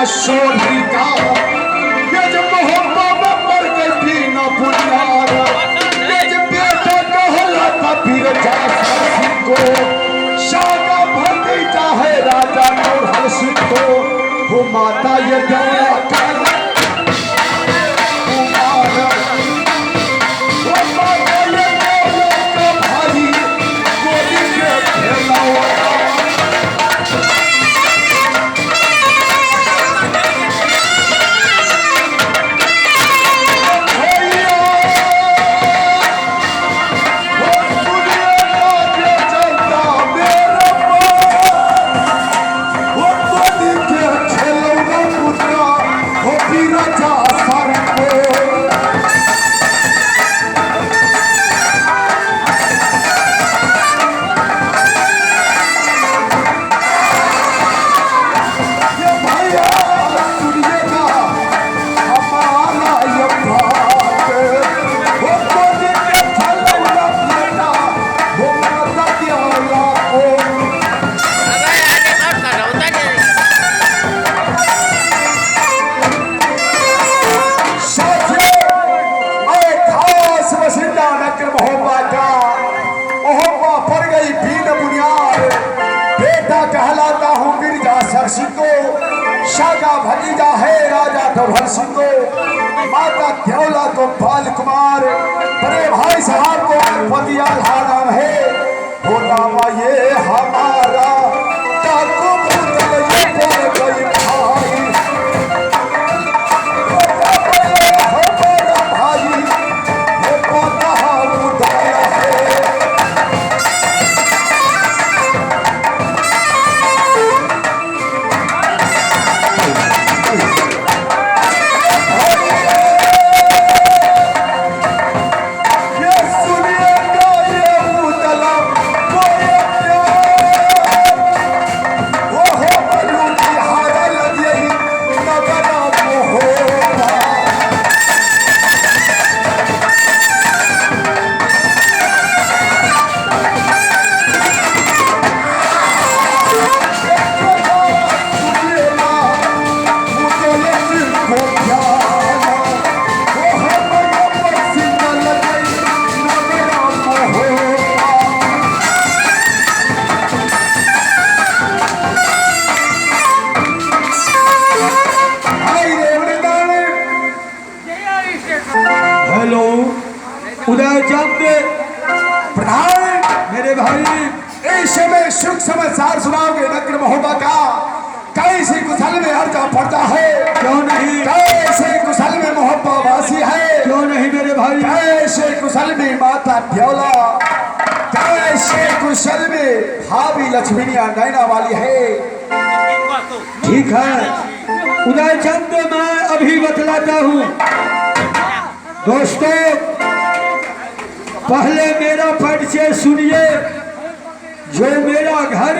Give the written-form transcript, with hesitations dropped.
सोनी का ये जब मोहब्बत में मर गई थी ना पुकार, ये जब बेटा कहला था फिर जा सिंह को, शागा भतीजा है राजा नूरहर सिंह को, वो माता ये दौड़ा कर शागा भतीजा है राजा नूरहर सिंह को, माता ध्योला को बाल कुमार, बड़े भाई साहब को पतियाल नाम है, वो नाम ये हमारा काकू पुतल ये बोल गई भाई, हमारा भाई ये पोता उदाया है। उदयचंद प्रधान मेरे भाई, इस समय सुख समाचार सुनाओगे नगर महोबा का, कैसे कुशल में अर्जा पड़ता है क्यों नहीं, कैसे कुशल में मोहब्बा वासी है क्यों नहीं मेरे भाई, कैसे कुशल में माता ध्योला, कैसे कुशल में भाभी लक्ष्मीनिया नैना वाली है। ठीक है उदयचंद, मैं अभी बतलाता हूँ दोस्तों। पहले मेरा परिचय सुनिए, जो मेरा घर